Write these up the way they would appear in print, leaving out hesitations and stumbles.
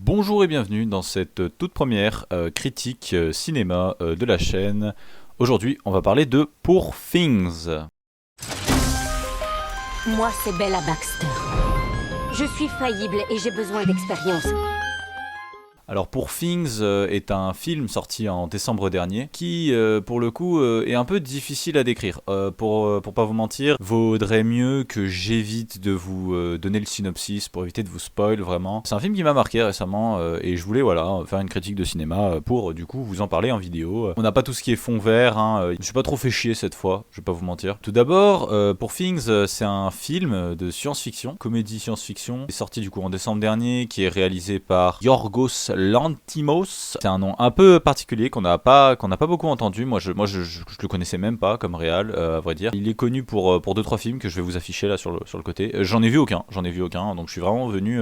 Bonjour et bienvenue dans cette toute première critique cinéma de la chaîne. Aujourd'hui, on va parler de Poor Things. Moi, c'est Bella Baxter. Je suis faillible et j'ai besoin d'expérience. Alors Poor Things est un film sorti en décembre dernier qui, pour le coup, est un peu difficile à décrire. Pour pas vous mentir, vaudrait mieux que j'évite de vous donner le synopsis pour éviter de vous spoil vraiment. C'est un film qui m'a marqué récemment et je voulais faire une critique de cinéma pour du coup vous en parler en vidéo. On n'a pas tout ce qui est fond vert, je me suis pas trop fait chier cette fois, je vais pas vous mentir. Tout d'abord, Poor Things, c'est un film de science-fiction, comédie science-fiction, qui est sorti du coup en décembre dernier, qui est réalisé par Yorgos Lanthimos. C'est un nom un peu particulier qu'on n'a pas beaucoup entendu. Moi je le connaissais même pas comme réal, à vrai dire. Il est connu pour 2-3 films que je vais vous afficher là sur le côté. J'en ai vu aucun, donc je suis vraiment venu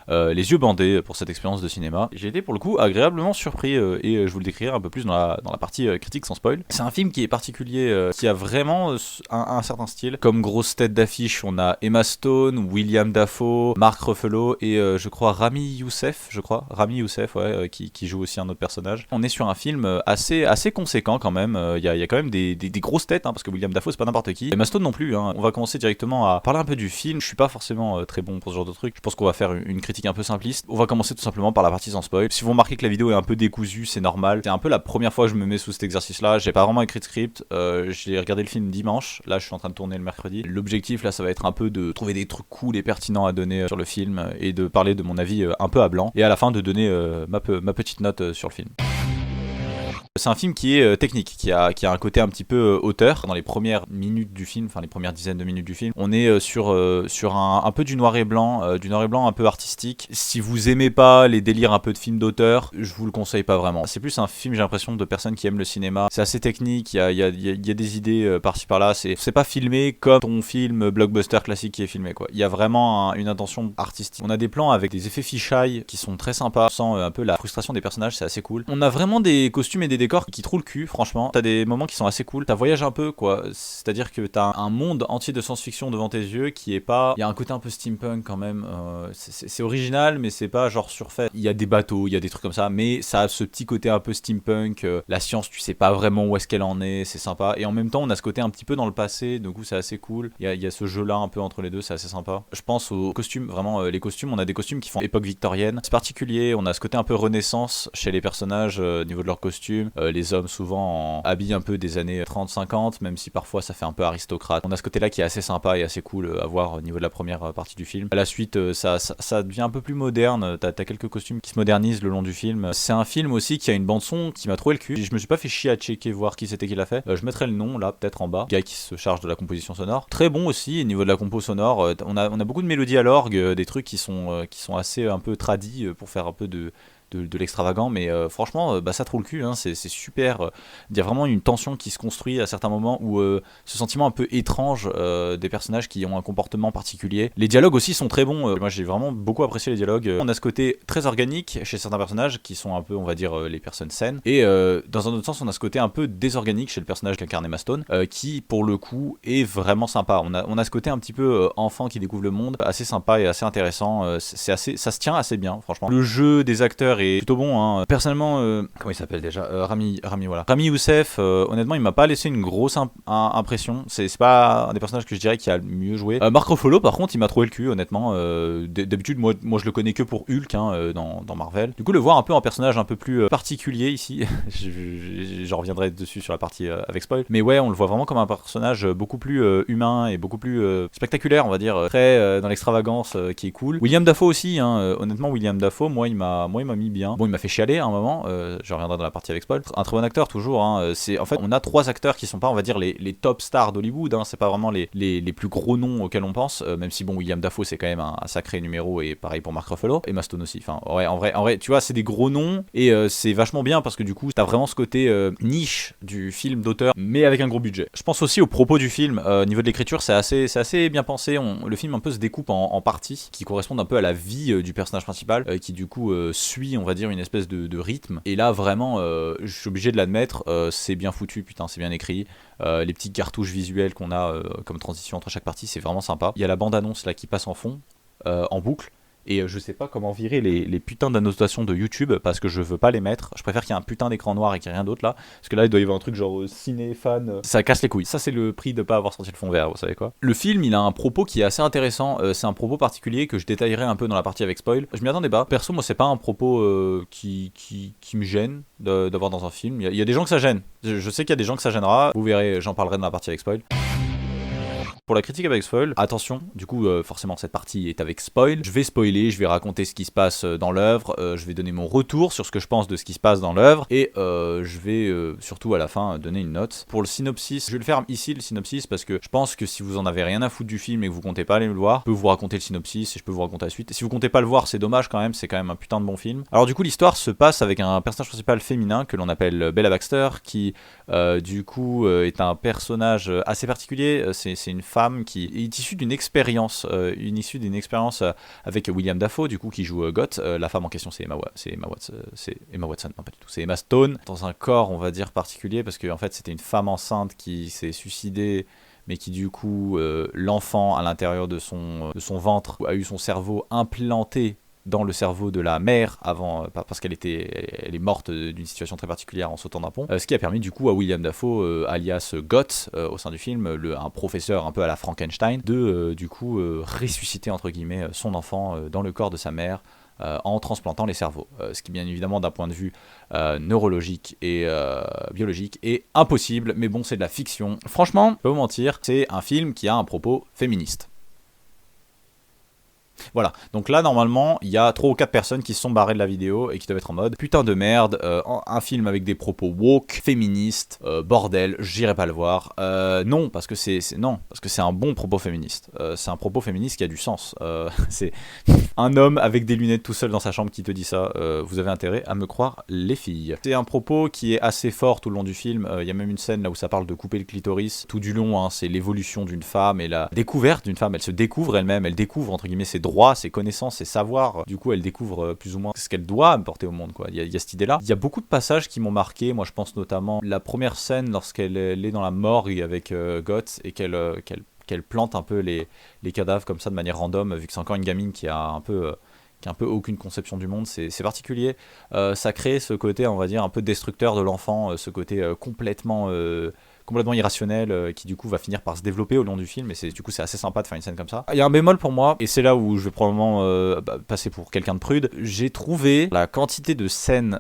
les yeux bandés pour cette expérience de cinéma. J'ai été pour le coup agréablement surpris et je vous le décrirai un peu plus dans la partie critique sans spoil. C'est un film qui est particulier, qui a vraiment un certain style. Comme grosse tête d'affiche, on a Emma Stone, William Dafoe, Mark Ruffalo et je crois Rami Youssef, qui joue aussi un autre personnage. On est sur un film assez conséquent quand même. Il y a quand même des grosses têtes, parce que William Dafoe c'est pas n'importe qui. Emma Stone non plus. On va commencer directement à parler un peu du film. Je suis pas forcément très bon pour ce genre de truc. Je pense qu'on va faire une critique un peu simpliste. On va commencer tout simplement par la partie sans spoil. Si vous remarquez que la vidéo est un peu décousue, c'est normal. C'est un peu la première fois que je me mets sous cet exercice-là. J'ai pas vraiment écrit de script. J'ai regardé le film dimanche. Là, je suis en train de tourner le mercredi. L'objectif là, ça va être un peu de trouver des trucs cool et pertinents à donner sur le film et de parler de mon avis un peu à blanc et à la fin de donner ma petite note sur le film. C'est un film qui est technique, qui a un côté un petit peu auteur. Dans les premières minutes du film, enfin les premières dizaines de minutes du film, on est sur un peu du noir et blanc un peu artistique. Si vous aimez pas les délires un peu de films d'auteur, je vous le conseille pas vraiment. C'est plus un film, j'ai l'impression, de personnes qui aiment le cinéma. C'est assez technique, il y a des idées par-ci par-là. C'est pas filmé comme ton film blockbuster classique qui est filmé, quoi. Il y a vraiment une intention artistique. On a des plans avec des effets fisheye qui sont très sympas. On sent un peu la frustration des personnages, c'est assez cool. On a vraiment des costumes et des décors qui trouvent le cul, franchement. T'as des moments qui sont assez cool. T'as voyagé un peu, quoi. C'est-à-dire que t'as un monde entier de science-fiction devant tes yeux qui est pas. Il y a un côté un peu steampunk quand même. C'est original, mais c'est pas genre surfait. Il y a des bateaux, il y a des trucs comme ça, mais ça a ce petit côté un peu steampunk. La science, tu sais pas vraiment où est-ce qu'elle en est, c'est sympa. Et en même temps, on a ce côté un petit peu dans le passé, du coup, c'est assez cool. Il y a ce jeu-là un peu entre les deux, c'est assez sympa. Je pense aux costumes, vraiment, les costumes. On a des costumes qui font époque victorienne. C'est particulier. On a ce côté un peu renaissance chez les personnages au niveau de leurs costumes. Les hommes souvent en habits un peu des années 30-50, même si parfois ça fait un peu aristocrate. On a ce côté-là qui est assez sympa et assez cool à voir au niveau de la première partie du film. À la suite, ça devient un peu plus moderne. T'as quelques costumes qui se modernisent le long du film. C'est un film aussi qui a une bande-son qui m'a trouvé le cul. Je me suis pas fait chier à checker, voir qui c'était qui l'a fait. Je mettrai le nom là, peut-être en bas. Le gars qui se charge de la composition sonore. Très bon aussi au niveau de la compo sonore. On a beaucoup de mélodies à l'orgue, des trucs qui sont assez un peu tradis pour faire un peu de l'extravagant, mais franchement ça trouve le cul, c'est super. Il y a vraiment une tension qui se construit à certains moments où ce sentiment un peu étrange des personnages qui ont un comportement particulier. Les dialogues aussi sont très bons, moi j'ai vraiment beaucoup apprécié les dialogues. On a ce côté très organique chez certains personnages qui sont un peu, on va dire, les personnes saines, et dans un autre sens on a ce côté un peu désorganique chez le personnage qu'incarne Emma Stone, qui pour le coup est vraiment sympa. On a ce côté un petit peu enfant qui découvre le monde, assez sympa et assez intéressant. Ça se tient assez bien, franchement. Le jeu des acteurs est plutôt bon, Personnellement, comment il s'appelle déjà, Rami Youssef, honnêtement il m'a pas laissé une grosse impression. C'est pas un des personnages que je dirais qui a le mieux joué. Mark Ruffalo par contre il m'a trouvé le cul, honnêtement. D'habitude moi je le connais que pour Hulk dans Marvel. Du coup le voir un peu en personnage un peu plus particulier ici, j'en reviendrai dessus sur la partie avec spoil, mais ouais, on le voit vraiment comme un personnage beaucoup plus humain et beaucoup plus spectaculaire, on va dire, très dans l'extravagance, qui est cool. William Dafoe aussi, honnêtement William Dafoe, moi il m'a mis bien. Bon, il m'a fait chialer à un moment, je reviendrai dans la partie avec spoil. Un très bon acteur toujours, en fait on a 3 acteurs qui sont pas, on va dire, les top stars d'Hollywood, c'est pas vraiment les plus gros noms auxquels on pense, même si bon, William Dafoe c'est quand même un sacré numéro, et pareil pour Mark Ruffalo, Emma Stone aussi. Enfin ouais, en vrai tu vois, c'est des gros noms et c'est vachement bien parce que du coup t'as vraiment ce côté niche du film d'auteur mais avec un gros budget. Je pense aussi au propos du film, au niveau de l'écriture c'est assez bien pensé. Le film un peu se découpe en parties qui correspondent un peu à la vie du personnage principal, qui du coup suit, on va dire, une espèce de rythme. Et là vraiment je suis obligé de l'admettre, c'est bien foutu, putain, c'est bien écrit. Les petites cartouches visuelles qu'on a comme transition entre chaque partie, c'est vraiment sympa. Il y a la bande annonce là qui passe en fond, en boucle, Et je sais pas comment virer les putains d'annotations de YouTube parce que je veux pas les mettre. Je préfère qu'il y ait un putain d'écran noir et qu'il n'y ait rien d'autre là. Parce que là, il doit y avoir un truc genre ciné, fan. Ça casse les couilles. Ça, c'est le prix de pas avoir sorti le fond vert, vous savez quoi. Le film, il a un propos qui est assez intéressant. C'est un propos particulier que je détaillerai un peu dans la partie avec spoil. Je m'y attendais pas. Perso, moi, c'est pas un propos qui me gêne d'avoir dans un film. Il y a des gens que ça gêne. Je sais qu'il y a des gens que ça gênera. Vous verrez, j'en parlerai dans la partie avec spoil. Pour la critique avec spoil, attention, du coup forcément cette partie est avec spoil. Je vais spoiler, je vais raconter ce qui se passe dans l'œuvre, je vais donner mon retour sur ce que je pense de ce qui se passe dans l'œuvre, et je vais surtout à la fin donner une note. Pour le synopsis, je vais le faire ici le synopsis parce que je pense que si vous en avez rien à foutre du film et que vous comptez pas aller le voir, je peux vous raconter le synopsis et je peux vous raconter la suite. Et si vous comptez pas le voir, c'est dommage quand même, c'est quand même un putain de bon film. Alors du coup l'histoire se passe avec un personnage principal féminin que l'on appelle Bella Baxter, qui du coup est un personnage assez particulier. C'est une femme qui est issue d'une expérience, avec William Dafoe, du coup qui joue Goth. La femme en question c'est Emma Watson, non pas du tout, c'est Emma Stone, dans un corps on va dire particulier parce qu'en fait c'était une femme enceinte qui s'est suicidée, mais qui du coup l'enfant à l'intérieur de son ventre a eu son cerveau implanté dans le cerveau de la mère avant, parce elle est morte d'une situation très particulière en sautant d'un pont, ce qui a permis du coup à William Dafoe, alias Goth au sein du film, un professeur un peu à la Frankenstein, de du coup ressusciter entre guillemets son enfant dans le corps de sa mère en transplantant les cerveaux, ce qui bien évidemment d'un point de vue neurologique et biologique est impossible, mais bon c'est de la fiction. Franchement, je peux vous mentir, c'est un film qui a un propos féministe. Voilà, donc là normalement il y a 3 ou 4 personnes qui se sont barrées de la vidéo et qui doivent être en mode putain de merde, un film avec des propos woke, féministes, bordel, j'irai pas le voir. Non, parce que c'est un bon propos féministe. C'est un propos féministe qui a du sens. C'est un homme avec des lunettes tout seul dans sa chambre qui te dit ça. Vous avez intérêt à me croire, les filles. C'est un propos qui est assez fort tout le long du film. Il y a même une scène là où ça parle de couper le clitoris. Tout du long, hein, c'est l'évolution d'une femme et la découverte d'une femme. Elle se découvre elle-même, elle découvre entre guillemets ses droits, ses connaissances, ses savoirs. Du coup, elle découvre plus ou moins ce qu'elle doit apporter au monde, quoi. Il y a cette idée-là. Il y a beaucoup de passages qui m'ont marqué. Moi, je pense notamment la première scène lorsqu'elle est dans la morgue avec Goth et qu'elle plante un peu les cadavres comme ça de manière random, vu que c'est encore une gamine qui a un peu aucune conception du monde, c'est particulier. Ça crée ce côté, on va dire, un peu destructeur de l'enfant, ce côté complètement irrationnel, qui du coup va finir par se développer au long du film, et du coup c'est assez sympa de faire une scène comme ça. Il y a un bémol pour moi, et c'est là où je vais probablement passer pour quelqu'un de prude. J'ai trouvé la quantité de scènes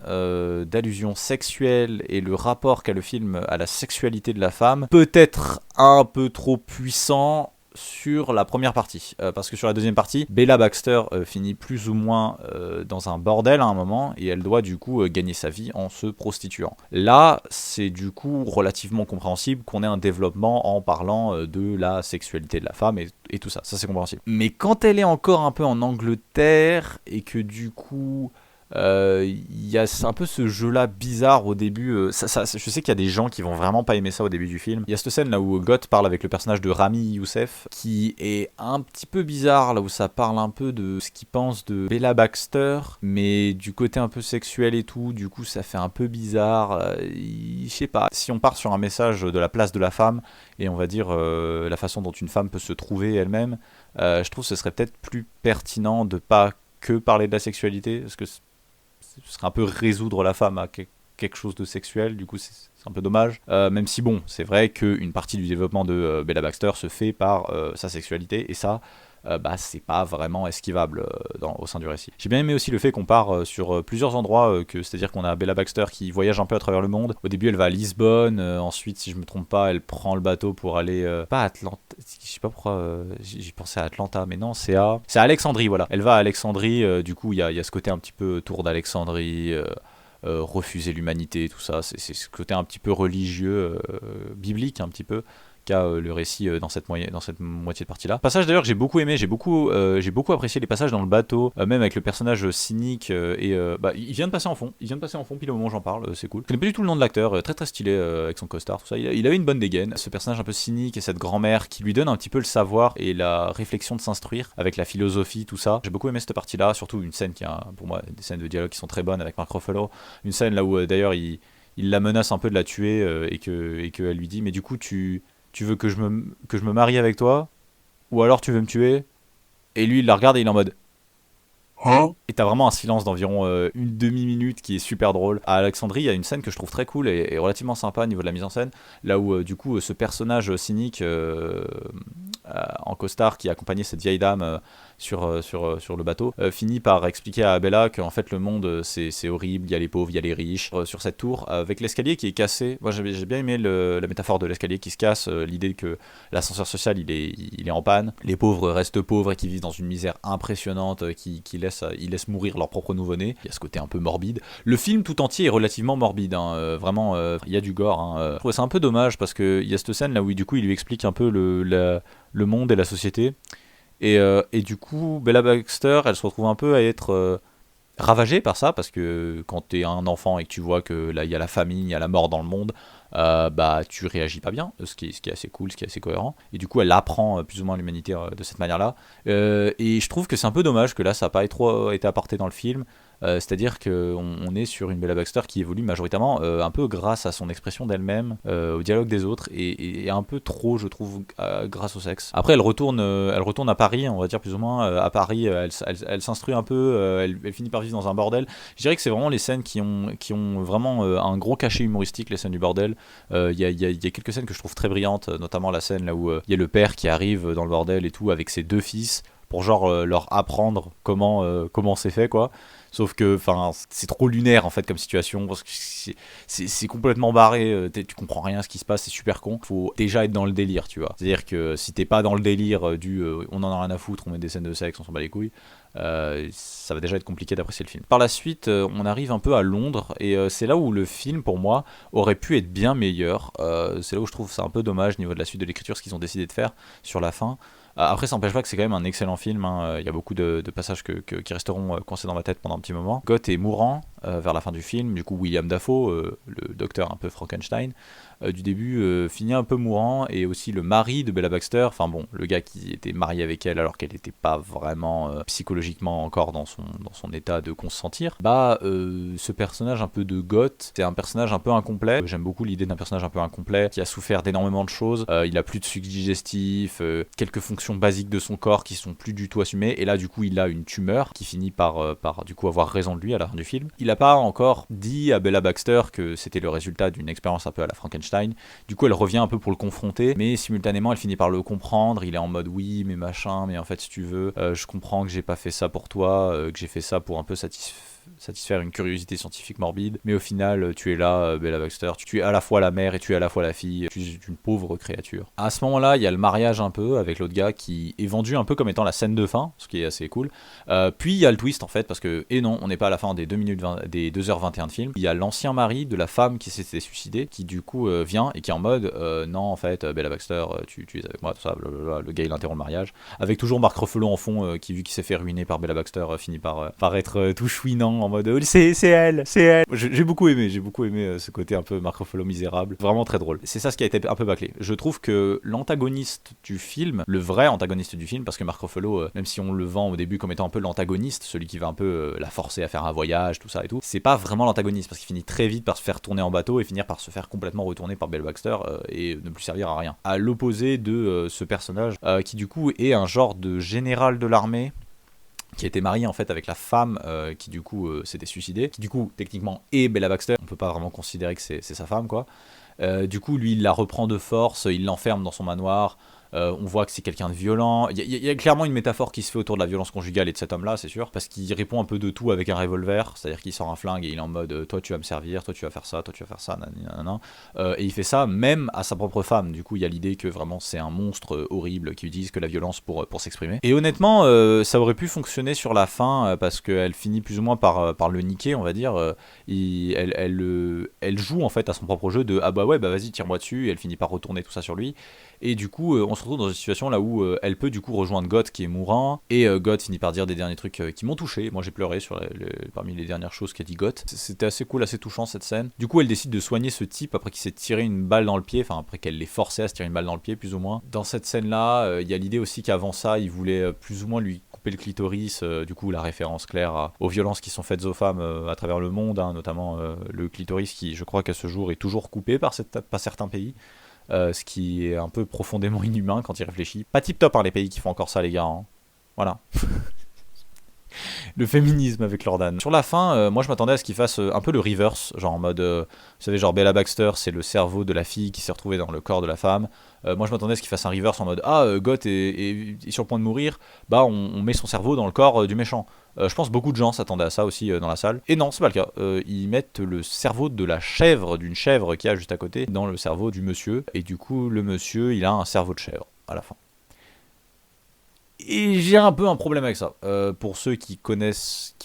d'allusions sexuelles et le rapport qu'a le film à la sexualité de la femme peut-être un peu trop puissant sur la première partie, parce que sur la deuxième partie, Bella Baxter finit plus ou moins dans un bordel à un moment, et elle doit du coup gagner sa vie en se prostituant. Là, c'est du coup relativement compréhensible qu'on ait un développement en parlant de la sexualité de la femme et tout ça, c'est compréhensible. Mais quand elle est encore un peu en Angleterre, et que du coup il y a un peu ce jeu là bizarre au début, je sais qu'il y a des gens qui vont vraiment pas aimer ça au début du film. Il y a cette scène là où Goth parle avec le personnage de Rami Youssef qui est un petit peu bizarre, là où ça parle un peu de ce qu'il pense de Bella Baxter, mais du côté un peu sexuel et tout, du coup ça fait un peu bizarre. Je sais pas, si on part sur un message de la place de la femme et on va dire la façon dont une femme peut se trouver elle-même, je trouve que ce serait peut-être plus pertinent de pas que parler de la sexualité, parce que ce serait un peu résoudre la femme à quelque chose de sexuel, du coup c'est un peu dommage, même si bon, c'est vrai qu'une partie du développement de Bella Baxter se fait par sa sexualité, et ça, c'est pas vraiment esquivable au sein du récit. J'ai bien aimé aussi le fait qu'on part sur plusieurs endroits, c'est-à-dire qu'on a Bella Baxter qui voyage un peu à travers le monde. Au début elle va à Lisbonne, ensuite si je me trompe pas elle prend le bateau pour aller pas à Atlanta, je sais pas pourquoi j'y pensais à Atlanta, mais non c'est à Alexandrie, voilà. Elle va à Alexandrie, du coup il y a ce côté un petit peu tour d'Alexandrie, refuser l'humanité, tout ça, c'est ce côté un petit peu religieux, biblique un petit peu, le récit dans cette moitié de partie là. Passage d'ailleurs que j'ai beaucoup aimé, j'ai beaucoup apprécié les passages dans le bateau, même avec le personnage cynique, il vient de passer en fond, pile au moment où j'en parle, c'est cool. Je connais pas du tout le nom de l'acteur, très très stylé avec son costard, tout ça, il avait une bonne dégaine, ce personnage un peu cynique et cette grand-mère qui lui donne un petit peu le savoir et la réflexion de s'instruire avec la philosophie, tout ça. J'ai beaucoup aimé cette partie là, surtout une scène qui a pour moi des scènes de dialogue qui sont très bonnes avec Mark Ruffalo, une scène là où d'ailleurs il la menace un peu de la tuer, et qu'elle lui dit mais du coup tu veux que je me marie avec toi, ou alors tu veux me tuer? Et lui il la regarde et il est en mode Et t'as vraiment un silence d'environ une demi-minute qui est super drôle. À Alexandrie, il y a une scène que je trouve très cool et relativement sympa au niveau de la mise en scène, là où du coup ce personnage cynique en costard qui accompagnait cette vieille dame sur le bateau finit par expliquer à Bella qu'en fait le monde c'est horrible, il y a les pauvres, il y a les riches. Sur cette tour, avec l'escalier qui est cassé, moi j'ai bien aimé la métaphore de l'escalier qui se casse, l'idée que l'ascenseur social il est en panne, les pauvres restent pauvres et qui vivent dans une misère impressionnante, ils laissent mourir leur propre nouveau-né. Il y a ce côté un peu morbide. Le film tout entier est relativement morbide, hein, vraiment, il y a du gore. Hein, je trouve ça un peu dommage parce qu'il y a cette scène là où du coup il lui explique un peu le monde et la société. Et du coup, Bella Baxter, elle se retrouve un peu à être ravagée par ça, parce que quand t'es un enfant et que tu vois que là il y a la famine, il y a la mort dans le monde, bah tu réagis pas bien, ce qui est assez cool, ce qui est assez cohérent. Et du coup, elle apprend plus ou moins l'humanité de cette manière-là. Et je trouve que c'est un peu dommage que là ça n'a pas trop été apporté dans le film. C'est-à-dire qu'on est sur une Bella Baxter qui évolue majoritairement un peu grâce à son expression d'elle-même, au dialogue des autres, et un peu trop, je trouve, grâce au sexe. Après, elle retourne à Paris, on va dire plus ou moins. À Paris, elle s'instruit un peu, elle finit par vivre dans un bordel. Je dirais que c'est vraiment les scènes qui ont vraiment un gros cachet humoristique, les scènes du bordel. Il y a quelques scènes que je trouve très brillantes, notamment la scène là où il y a le père qui arrive dans le bordel et tout, avec ses deux fils, pour genre leur apprendre comment c'est fait, quoi. Sauf que c'est trop lunaire en fait comme situation, parce que c'est complètement barré, tu comprends rien à ce qui se passe, c'est super con. Faut déjà être dans le délire, tu vois. C'est-à-dire que si t'es pas dans le délire on en a rien à foutre, on met des scènes de sexe, on s'en bat les couilles, ça va déjà être compliqué d'apprécier le film. Par la suite, on arrive un peu à Londres, et c'est là où le film, pour moi, aurait pu être bien meilleur. C'est là où je trouve ça un peu dommage au niveau de la suite de l'écriture, ce qu'ils ont décidé de faire sur la fin. Après, ça n'empêche pas que c'est quand même un excellent film, hein. Il y a beaucoup de passages qui resteront coincés dans ma tête pendant un petit moment. Goth est mourant vers la fin du film, du coup William Dafoe, le docteur un peu Frankenstein, du début finit un peu mourant, et aussi le mari de Bella Baxter, enfin bon, le gars qui était marié avec elle alors qu'elle n'était pas vraiment psychologiquement encore dans son état de consentir, ce personnage un peu de Goth, c'est un personnage un peu incomplet. J'aime beaucoup l'idée d'un personnage un peu incomplet qui a souffert d'énormément de choses, il a plus de sucre digestif, quelques fonctions basiques de son corps qui sont plus du tout assumées, et là du coup il a une tumeur qui finit par du coup avoir raison de lui à la fin du film. Il a pas encore dit à Bella Baxter que c'était le résultat d'une expérience un peu à la Frankenstein. Du coup elle revient un peu pour le confronter, mais simultanément elle finit par le comprendre. Il est en mode oui mais machin, mais en fait si tu veux je comprends que j'ai pas fait ça pour toi, que j'ai fait ça pour un peu satisfaire une curiosité scientifique morbide, mais au final tu es là, Bella Baxter, tu es à la fois la mère et tu es à la fois la fille, tu es une pauvre créature. À ce moment là il y a le mariage un peu avec l'autre gars qui est vendu un peu comme étant la scène de fin, ce qui est assez cool. Puis il y a le twist en fait, parce que, et non, on n'est pas à la fin des 2h21 de film. Il y a l'ancien mari de la femme qui s'était suicidée, qui du coup vient et qui est en mode non en fait Bella Baxter, tu es avec moi, tout ça, blablabla. Le gars il interrompt le mariage, avec toujours Marc Ruffalo en fond qui, vu qu'il s'est fait ruiner par Bella Baxter, finit par être tout chouinant en mode c'est elle. J'ai beaucoup aimé ce côté un peu Marc Ruffalo misérable, vraiment très drôle. C'est ça ce qui a été un peu bâclé. Je trouve que l'antagoniste du film, le vrai antagoniste du film, parce que Marc Ruffalo, même si on le vend au début comme étant un peu l'antagoniste, celui qui va un peu la forcer à faire un voyage, tout ça et tout, c'est pas vraiment l'antagoniste, parce qu'il finit très vite par se faire tourner en bateau et finir par se faire complètement retourner par Bella Baxter et ne plus servir à rien. À l'opposé de ce personnage qui du coup est un genre de général de l'armée, qui était marié en fait avec la femme qui du coup s'était suicidée, qui du coup techniquement est Bella Baxter, on peut pas vraiment considérer que c'est sa femme, quoi. Du coup lui il la reprend de force, il l'enferme dans son manoir. On voit que c'est quelqu'un de violent. Il y a clairement une métaphore qui se fait autour de la violence conjugale et de cet homme-là, c'est sûr, parce qu'il répond un peu de tout avec un revolver, c'est-à-dire qu'il sort un flingue et il est en mode toi tu vas me servir, toi tu vas faire ça, nanana. Et il fait ça même à sa propre femme. Du coup, il y a l'idée que vraiment c'est un monstre horrible qui utilise que la violence pour s'exprimer. Et honnêtement, ça aurait pu fonctionner sur la fin parce qu'elle finit plus ou moins par le niquer, on va dire. Elle joue en fait à son propre jeu de ah bah ouais, bah vas-y, tire-moi dessus, et elle finit par retourner tout ça sur lui. Et du coup, on se retrouve dans une situation là où elle peut du coup rejoindre Goth qui est mourant, et Goth finit par dire des derniers trucs qui m'ont touché. Moi j'ai pleuré parmi les dernières choses qu'a dit Goth. C'était assez cool, assez touchant cette scène. Du coup, elle décide de soigner ce type après qu'il s'est tiré une balle dans le pied, enfin après qu'elle l'ait forcé à se tirer une balle dans le pied plus ou moins. Dans cette scène là, il y a l'idée aussi qu'avant ça, il voulait plus ou moins lui couper le clitoris, du coup la référence claire aux violences qui sont faites aux femmes à travers le monde, hein, notamment le clitoris qui, je crois qu'à ce jour, est toujours coupé par certains pays. Ce qui est un peu profondément inhumain quand il réfléchit. Pas tip top, hein, les pays qui font encore ça, les gars, hein. Voilà. Le féminisme avec Lordan. Sur la fin, moi je m'attendais à ce qu'il fasse un peu le reverse, genre en mode, vous savez, genre Bella Baxter, c'est le cerveau de la fille qui s'est retrouvée dans le corps de la femme. Moi je m'attendais à ce qu'il fasse un reverse en mode, Goth est sur le point de mourir, bah on met son cerveau dans le corps du méchant. Je pense beaucoup de gens s'attendaient à ça aussi dans la salle. Et non, c'est pas le cas. Ils mettent le cerveau de la chèvre, d'une chèvre qui a juste à côté, dans le cerveau du monsieur. Et du coup, le monsieur, il a un cerveau de chèvre à la fin. Et j'ai un peu un problème avec ça. Pour ceux qui connaissent,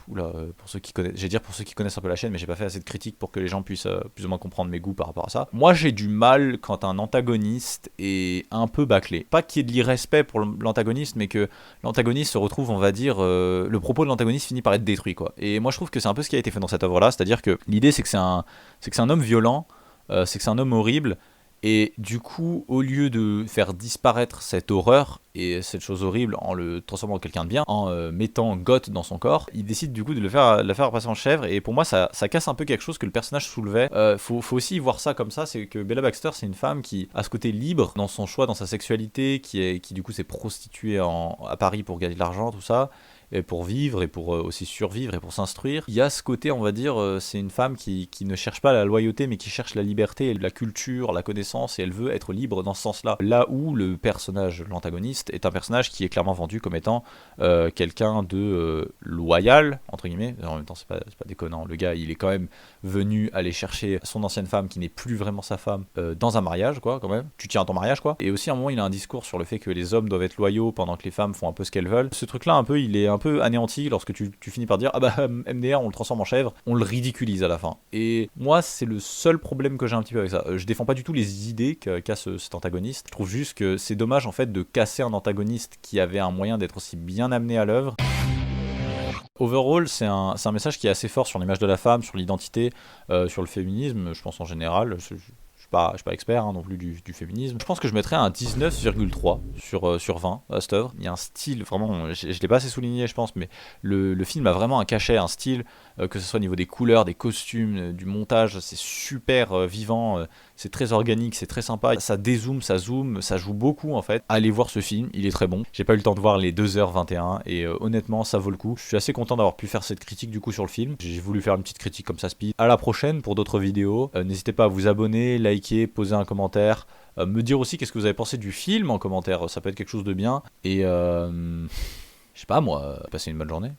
pour ceux qui connaissent, j'ai dire pour ceux qui connaissent un peu la chaîne, mais j'ai pas fait assez de critiques pour que les gens puissent plus ou moins comprendre mes goûts par rapport à ça. Moi, j'ai du mal quand un antagoniste est un peu bâclé. Pas qu'il y ait de l'irrespect pour l'antagoniste, mais que l'antagoniste se retrouve, on va dire, le propos de l'antagoniste finit par être détruit, quoi. Et moi, je trouve que c'est un peu ce qui a été fait dans cette œuvre-là, c'est-à-dire que l'idée, c'est que c'est un homme violent, c'est que c'est un homme horrible. Et du coup, au lieu de faire disparaître cette horreur et cette chose horrible en le transformant en quelqu'un de bien, en mettant Goth dans son corps, il décide du coup de la faire passer en chèvre. Et pour moi, ça casse un peu quelque chose que le personnage soulevait. Faut aussi voir ça comme ça, c'est que Bella Baxter, c'est une femme qui a ce côté libre dans son choix, dans sa sexualité, qui du coup s'est prostituée à Paris pour gagner de l'argent, tout ça. Et pour vivre et pour aussi survivre et pour s'instruire. Il y a ce côté, on va dire, c'est une femme qui ne cherche pas la loyauté mais qui cherche la liberté, la culture, la connaissance et elle veut être libre dans ce sens-là. Là où le personnage, l'antagoniste, est un personnage qui est clairement vendu comme étant quelqu'un de loyal, entre guillemets. En même temps, c'est pas déconnant. Le gars, il est quand même venu aller chercher son ancienne femme qui n'est plus vraiment sa femme dans un mariage, quoi, quand même. Tu tiens à ton mariage, quoi. Et aussi, à un moment, il a un discours sur le fait que les hommes doivent être loyaux pendant que les femmes font un peu ce qu'elles veulent. Ce truc-là, un peu, il est un peu anéanti lorsque tu finis par dire MDR on le transforme en chèvre, on le ridiculise à la fin. Et moi c'est le seul problème que j'ai un petit peu avec ça. Je défends pas du tout les idées qu'a cet antagoniste. Je trouve juste que c'est dommage en fait de casser un antagoniste qui avait un moyen d'être aussi bien amené à l'œuvre. Overall, c'est un message qui est assez fort sur l'image de la femme, sur l'identité, sur le féminisme, je pense en général. Je suis pas expert non plus du féminisme. Je pense que je mettrais un 19,3 sur 20 à cette œuvre. Il y a un style, vraiment, je l'ai pas assez souligné je pense, mais le film a vraiment un cachet, un style, que ce soit au niveau des couleurs, des costumes, du montage, c'est super vivant, c'est très organique, c'est très sympa. Ça dézoome, ça zoome, ça joue beaucoup en fait. Allez voir ce film, il est très bon. J'ai pas eu le temps de voir les 2h21 et honnêtement ça vaut le coup. Je suis assez content d'avoir pu faire cette critique du coup sur le film. J'ai voulu faire une petite critique comme ça speed. À la prochaine pour d'autres vidéos. N'hésitez pas à vous abonner, liker, poser un commentaire. Me dire aussi qu'est-ce que vous avez pensé du film en commentaire, ça peut être quelque chose de bien. Et je sais pas moi, passez une bonne journée.